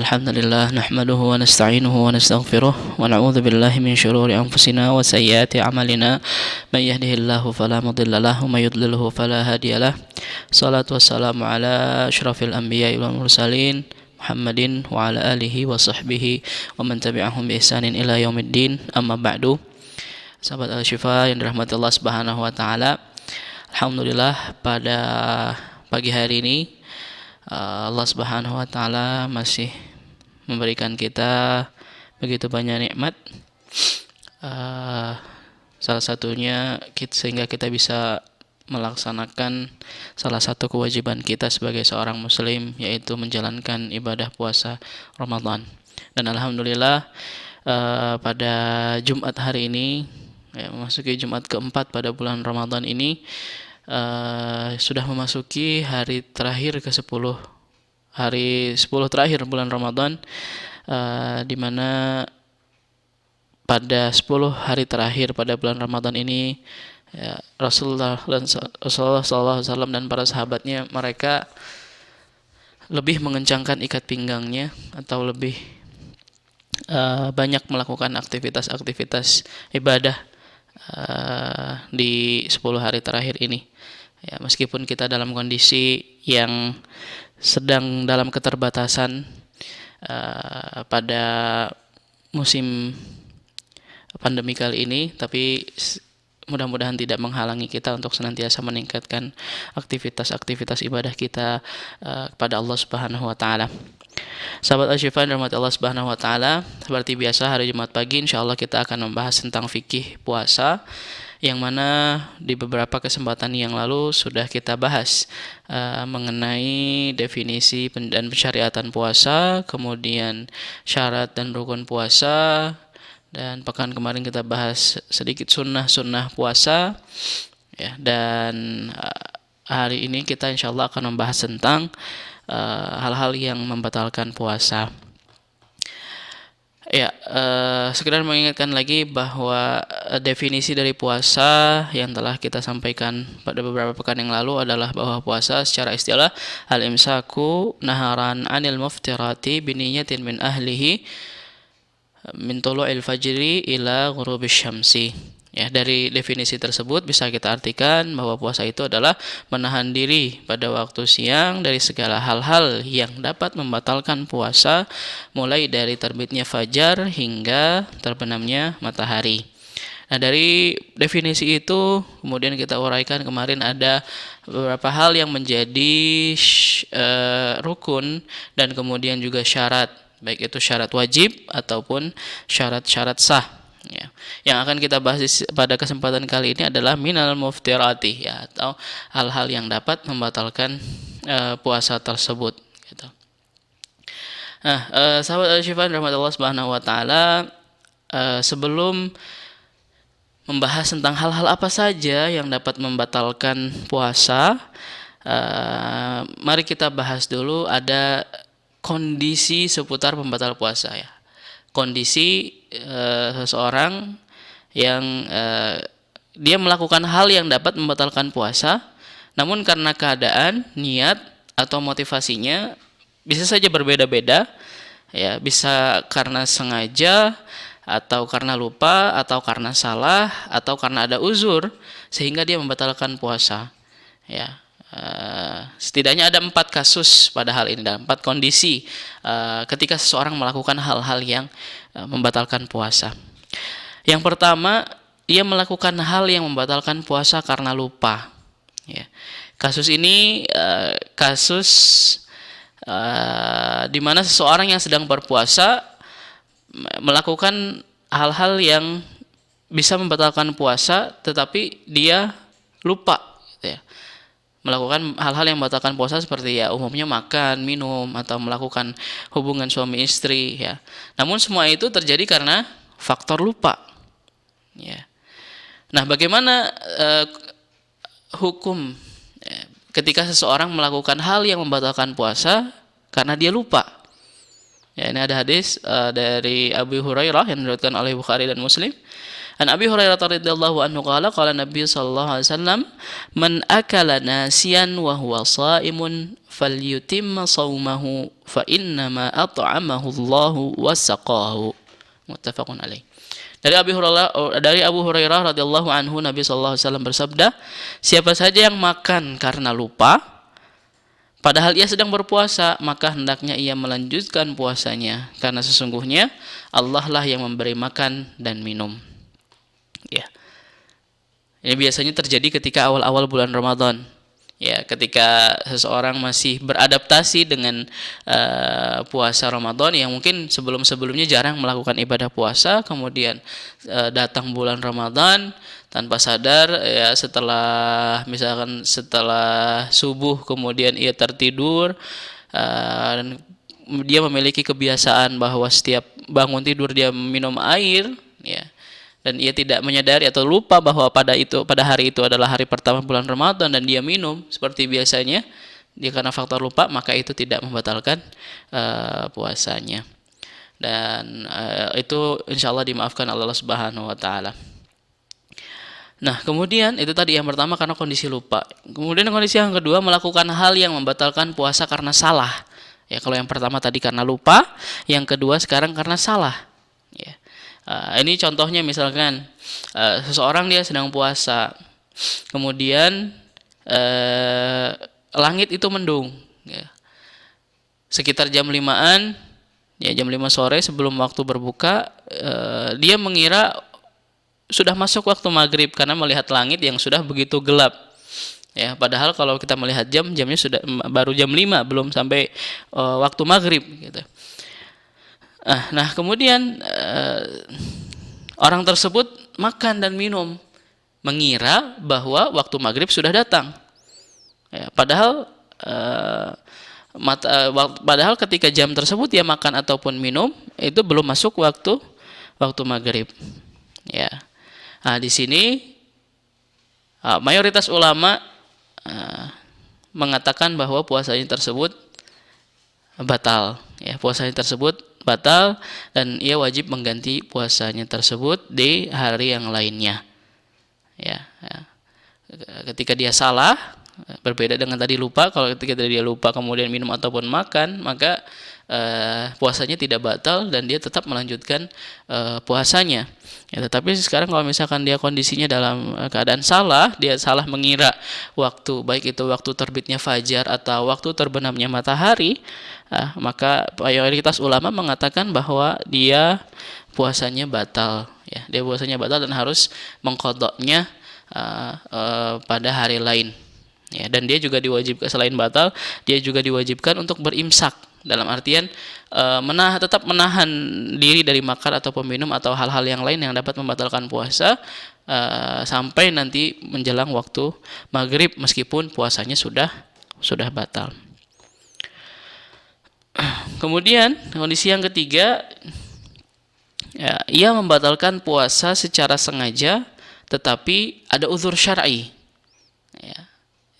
الحمد لله نحمده ونستعينه ونستغفره ونعوذ بالله من شرور أنفسنا وسيئات أعمالنا من يهده الله فلا مضل له ومن يضلله فلا هادي له صلاة والسلام على أشرف الأنبياء والمرسلين محمد وعلى آله وصحبه ومن تبعهم بإحسان إلى يوم الدين أما بعد. Sahabat Al-Syifa yang dirahmati Allah Subhanahu wa taala. Alhamdulillah pada pagi hari ini Allah Subhanahu wa taala masih memberikan kita begitu banyak nikmat. Salah satunya sehingga kita bisa melaksanakan salah satu kewajiban kita sebagai seorang muslim, yaitu menjalankan ibadah puasa Ramadan. Dan alhamdulillah pada Jumat hari ini, memasuki Jumat keempat pada bulan Ramadan ini, sudah memasuki hari terakhir ke-10, hari 10 terakhir bulan Ramadan, di mana pada 10 hari terakhir pada bulan Ramadan ini, Rasulullah SAW dan para sahabatnya, mereka lebih mengencangkan ikat pinggangnya atau lebih banyak melakukan aktivitas-aktivitas ibadah di 10 hari terakhir ini. Ya, meskipun kita dalam kondisi yang sedang dalam keterbatasan pada musim pandemi kali ini, tapi mudah-mudahan tidak menghalangi kita untuk senantiasa meningkatkan aktivitas-aktivitas ibadah kita kepada Allah Subhanahu wa taala. Sahabat Al-Syifa dan rahmat Allah Subhanahu wa taala, seperti biasa hari Jumat pagi insyaallah kita akan membahas tentang fikih puasa, yang mana di beberapa kesempatan yang lalu sudah kita bahas mengenai definisi dan pensyariatan puasa, kemudian syarat dan rukun puasa, dan pekan kemarin kita bahas sedikit sunnah puasa, ya. Dan hari ini kita insyaallah akan membahas tentang hal-hal yang membatalkan puasa. Ya, sekedar mengingatkan lagi bahwa definisi dari puasa yang telah kita sampaikan pada beberapa pekan yang lalu adalah bahwa puasa secara istilah al-imsaku naharan anil muftirati biniyatin min ahlihi min tulu'il fajri ila ghurubisy syamsi. Ya, dari definisi tersebut bisa kita artikan bahwa puasa itu adalah menahan diri pada waktu siang dari segala hal-hal yang dapat membatalkan puasa, mulai dari terbitnya fajar hingga terbenamnya matahari. Nah, dari definisi itu kemudian kita uraikan kemarin ada beberapa hal yang menjadi rukun dan kemudian juga syarat, baik itu syarat wajib ataupun syarat-syarat sah. Ya. Yang akan kita bahas pada kesempatan kali ini adalah minal muftirati, ya, atau hal-hal yang dapat membatalkan puasa tersebut, gitu. Nah, sahabat Al-Syifa rahmatullah subhanahu wa taala, sebelum membahas tentang hal-hal apa saja yang dapat membatalkan puasa, mari kita bahas dulu ada kondisi seputar pembatal puasa, ya. Kondisi seseorang yang dia melakukan hal yang dapat membatalkan puasa, namun karena keadaan, niat atau motivasinya bisa saja berbeda-beda, ya, bisa karena sengaja atau karena lupa atau karena salah atau karena ada uzur sehingga dia membatalkan puasa, ya. Setidaknya ada 4 kasus pada hal ini, dan 4 kondisi ketika seseorang melakukan hal-hal yang membatalkan puasa. Yang pertama, ia melakukan hal yang membatalkan puasa karena lupa, ya. Kasus ini kasus di mana seseorang yang sedang berpuasa melakukan hal-hal yang bisa membatalkan puasa, tetapi dia lupa, gitu, ya. Melakukan hal-hal yang membatalkan puasa seperti, ya, umumnya makan, minum, atau melakukan hubungan suami istri, ya. Namun semua itu terjadi karena faktor lupa, ya. Nah, bagaimana hukum, ya, ketika seseorang melakukan hal yang membatalkan puasa karena dia lupa? Ya, ini ada hadis dari Abu Hurairah yang diriwayatkan oleh Bukhari dan Muslim. An Abi Hurairah radhiyallahu anhu qala Nabi sallallahu alaihi wasallam, "Man akala nasiyan wa huwa shaimun falyutimma shaumahu fa innama at'amahu Allahu wa saqahu. Muttafaqun alaih. Dari Abu Hurairah radhiyallahu anhu, Nabi sallallahu alaihi wasallam bersabda, siapa saja yang makan karena lupa padahal ia sedang berpuasa, maka hendaknya ia melanjutkan puasanya, karena sesungguhnya Allah lah yang memberi makan dan minum. Ya. Ini biasanya terjadi ketika awal-awal bulan Ramadan. Ya, ketika seseorang masih beradaptasi dengan puasa Ramadan yang mungkin sebelum-sebelumnya jarang melakukan ibadah puasa, kemudian datang bulan Ramadan tanpa sadar, ya setelah subuh kemudian ia tertidur, dan dia memiliki kebiasaan bahwa setiap bangun tidur dia minum air, ya. Dan ia tidak menyadari atau lupa bahwa pada hari itu adalah hari pertama bulan Ramadan dan dia minum seperti biasanya, dia karena faktor lupa, maka itu tidak membatalkan puasanya. Dan itu insya Allah dimaafkan Allah Subhanahu wa taala. Nah, kemudian itu tadi yang pertama karena kondisi lupa. Kemudian kondisi yang kedua, melakukan hal yang membatalkan puasa karena salah. Ya, kalau yang pertama tadi karena lupa, yang kedua sekarang karena salah. Ya. Ini contohnya misalkan seseorang dia sedang puasa, kemudian langit itu mendung, ya. Sekitar jam 5-an, ya jam 5 sore sebelum waktu berbuka, dia mengira sudah masuk waktu maghrib karena melihat langit yang sudah begitu gelap. Ya, padahal kalau kita melihat jamnya sudah baru jam 5, belum sampai waktu maghrib gitu. Nah, kemudian orang tersebut makan dan minum, mengira bahwa waktu maghrib sudah datang. Ya, padahal ketika jam tersebut dia makan ataupun minum, itu belum masuk waktu maghrib. Ya, di sini mayoritas ulama mengatakan bahwa puasanya tersebut batal. Ya, puasanya tersebut batal dan ia wajib mengganti puasanya tersebut di hari yang lainnya. Ya. Ketika dia salah, berbeda dengan tadi lupa. Kalau ketika dia lupa kemudian minum ataupun makan, maka puasanya tidak batal dan dia tetap melanjutkan puasanya. Ya, tetapi sekarang kalau misalkan dia kondisinya dalam keadaan salah, dia salah mengira waktu, baik itu waktu terbitnya fajar atau waktu terbenamnya matahari, maka mayoritas ulama mengatakan bahwa dia puasanya batal. Ya, dia puasanya batal dan harus mengqadha'nya pada hari lain. Ya, dan dia juga diwajibkan, selain batal, dia juga diwajibkan untuk berimsak. Dalam artian tetap menahan diri dari makan atau minum atau hal-hal yang lain yang dapat membatalkan puasa sampai nanti menjelang waktu maghrib, meskipun puasanya sudah batal. Kemudian kondisi yang ketiga, ya, ia membatalkan puasa secara sengaja tetapi ada uzur syar'i. Ya.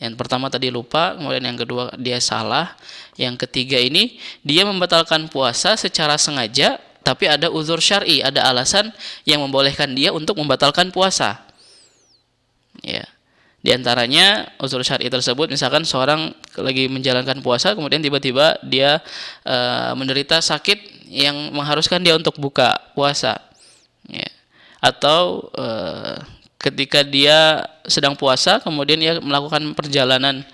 Yang pertama tadi lupa, kemudian yang kedua dia salah, yang ketiga ini dia membatalkan puasa secara sengaja tapi ada uzur syar'i, ada alasan yang membolehkan dia untuk membatalkan puasa. Ya. Di antaranya uzur syar'i tersebut, misalkan seorang lagi menjalankan puasa kemudian tiba-tiba dia menderita sakit yang mengharuskan dia untuk buka puasa. Ya. Atau ketika dia sedang puasa kemudian dia melakukan perjalanan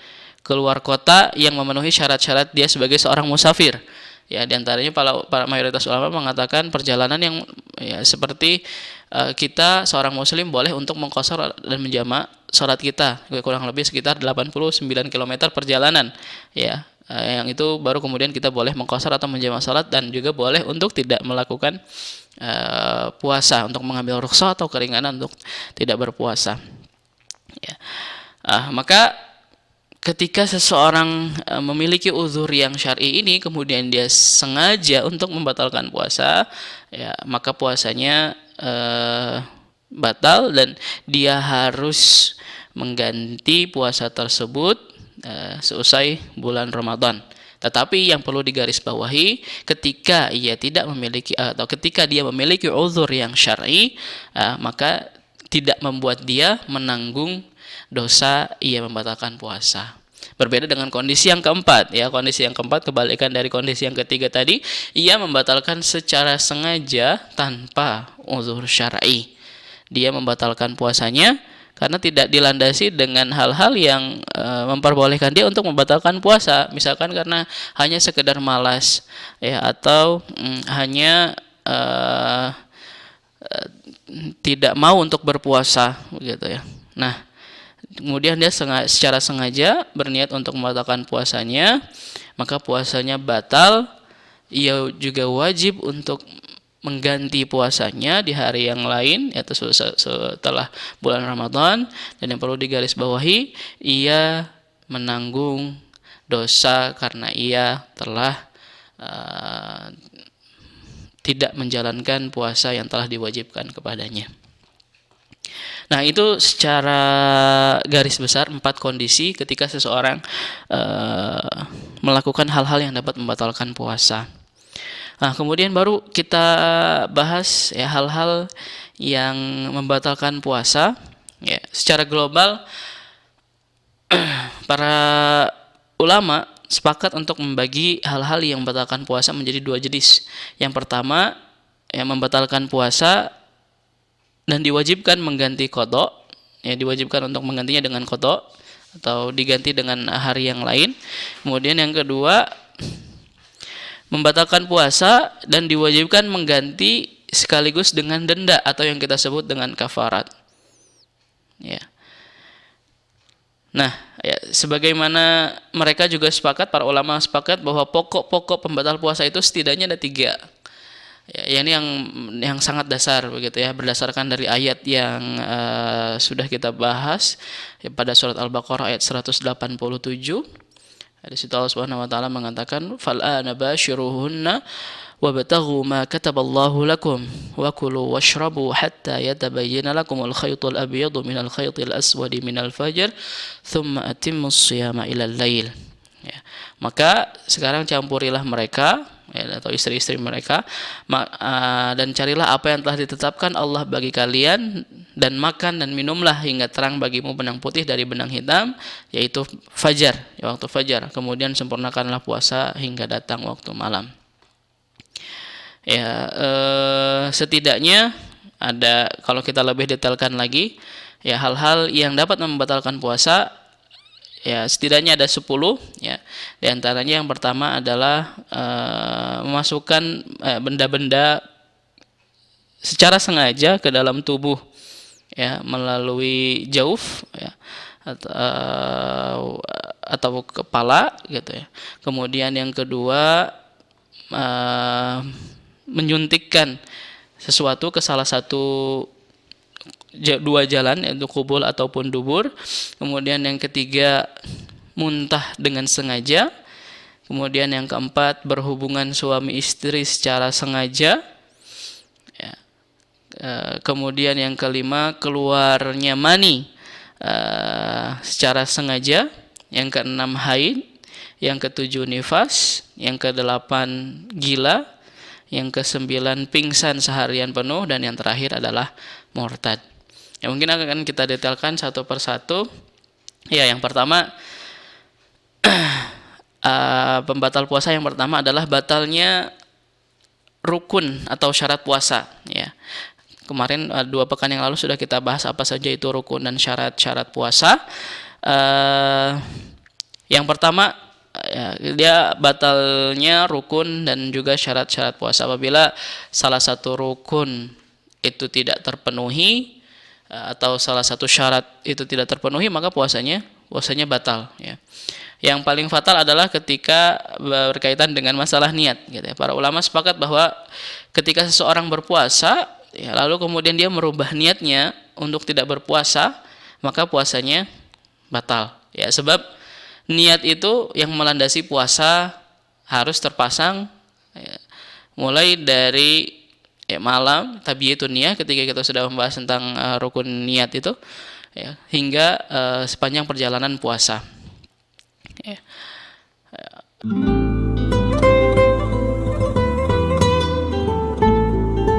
keluar kota yang memenuhi syarat-syarat dia sebagai seorang musafir. Ya, di antaranya para mayoritas ulama mengatakan perjalanan yang ya, seperti kita seorang muslim boleh untuk mengqashar dan menjamak salat kita kurang lebih sekitar 89 km perjalanan. Ya, yang itu baru kemudian kita boleh mengqashar atau menjamak salat dan juga boleh untuk tidak melakukan puasa, untuk mengambil rukhsah atau keringanan untuk tidak berpuasa. Ya. Maka ketika seseorang memiliki uzur yang syar'i ini kemudian dia sengaja untuk membatalkan puasa, ya, maka puasanya batal dan dia harus mengganti puasa tersebut seusai bulan Ramadan. Tetapi yang perlu digarisbawahi, ketika dia memiliki uzur yang syar'i, maka tidak membuat dia menanggung dosa ia membatalkan puasa. Berbeda dengan kondisi yang keempat, ya. Kondisi yang keempat kebalikan dari kondisi yang ketiga tadi, ia membatalkan secara sengaja tanpa uzur syar'i. Dia membatalkan puasanya karena tidak dilandasi dengan hal-hal yang memperbolehkan dia untuk membatalkan puasa, misalkan karena hanya sekedar malas, ya, atau hanya tidak mau untuk berpuasa, begitu ya. Nah, kemudian dia secara sengaja berniat untuk membatalkan puasanya, maka puasanya batal. Ia juga wajib untuk mengganti puasanya di hari yang lain, yaitu setelah bulan Ramadan. Dan yang perlu digarisbawahi, ia menanggung dosa karena ia telah tidak menjalankan puasa yang telah diwajibkan kepadanya. Nah, itu secara garis besar 4 kondisi ketika seseorang melakukan hal-hal yang dapat membatalkan puasa. Nah, kemudian baru kita bahas ya hal-hal yang membatalkan puasa. Ya, secara global para ulama sepakat untuk membagi hal-hal yang membatalkan puasa menjadi 2 jenis. Yang pertama, yang membatalkan puasa dan diwajibkan mengganti qada, ya, diwajibkan untuk menggantinya dengan qada atau diganti dengan hari yang lain. Kemudian yang kedua, membatalkan puasa dan diwajibkan mengganti sekaligus dengan denda atau yang kita sebut dengan kafarat. Ya. Nah, ya, sebagaimana mereka juga sepakat, para ulama sepakat bahwa pokok-pokok pembatal puasa itu setidaknya ada 3. Ya, ini yang sangat dasar, begitu ya, berdasarkan dari ayat yang sudah kita bahas ya, pada surat Al-Baqarah ayat 187. Di situ Allah Subhanahu wa taala mengatakan, "Fal'ana bashiruhunna wabtaghu ma kataballahu lakum wa kulu washrabu hatta yatabayyana lakumul khaytul abyadu minal khaytil aswadi minal fajr thumma atimmus shiyama ilal lail." Ya. Maka sekarang campurilah mereka, ya, atau istri-istri mereka, dan carilah apa yang telah ditetapkan Allah bagi kalian, dan makan dan minumlah hingga terang bagimu benang putih dari benang hitam, yaitu fajar, ya, waktu fajar. Kemudian sempurnakanlah puasa hingga datang waktu malam. Ya, setidaknya ada, kalau kita lebih detailkan lagi, ya, hal-hal yang dapat membatalkan puasa, ya, setidaknya ada 10, ya. Di antaranya yang pertama adalah memasukkan benda-benda secara sengaja ke dalam tubuh, ya, melalui jauf, ya, atau kepala, gitu ya. Kemudian yang kedua, menyuntikkan sesuatu ke salah satu 2 jalan, yaitu kubul ataupun dubur. Kemudian yang ketiga, muntah dengan sengaja. Kemudian yang keempat, berhubungan suami istri secara sengaja, ya. Kemudian yang kelima, keluarnya mani secara sengaja. Yang keenam, haid. Yang ketujuh, nifas. Yang kedelapan, gila. Yang kesembilan, pingsan seharian penuh. Dan yang terakhir adalah murtad. Ya, mungkin akan kita detailkan satu persatu. Ya, yang pertama, pembatal puasa yang pertama adalah batalnya rukun atau syarat puasa. Ya, kemarin 2 pekan yang lalu sudah kita bahas apa saja itu rukun dan syarat-syarat puasa. Yang pertama, ya, dia batalnya rukun dan juga syarat-syarat puasa apabila salah satu rukun itu tidak terpenuhi, atau salah satu syarat itu tidak terpenuhi, maka puasanya batal, ya. Yang paling fatal adalah ketika berkaitan dengan masalah niat, gitu ya. Para ulama sepakat bahwa ketika seseorang berpuasa, ya, lalu kemudian dia merubah niatnya untuk tidak berpuasa, maka puasanya batal, ya. Sebab niat itu yang melandasi puasa harus terpasang, ya, mulai dari, ya, malam tabiyatun niyah, ketika kita sudah membahas tentang rukun niat itu, ya, hingga sepanjang perjalanan puasa, ya.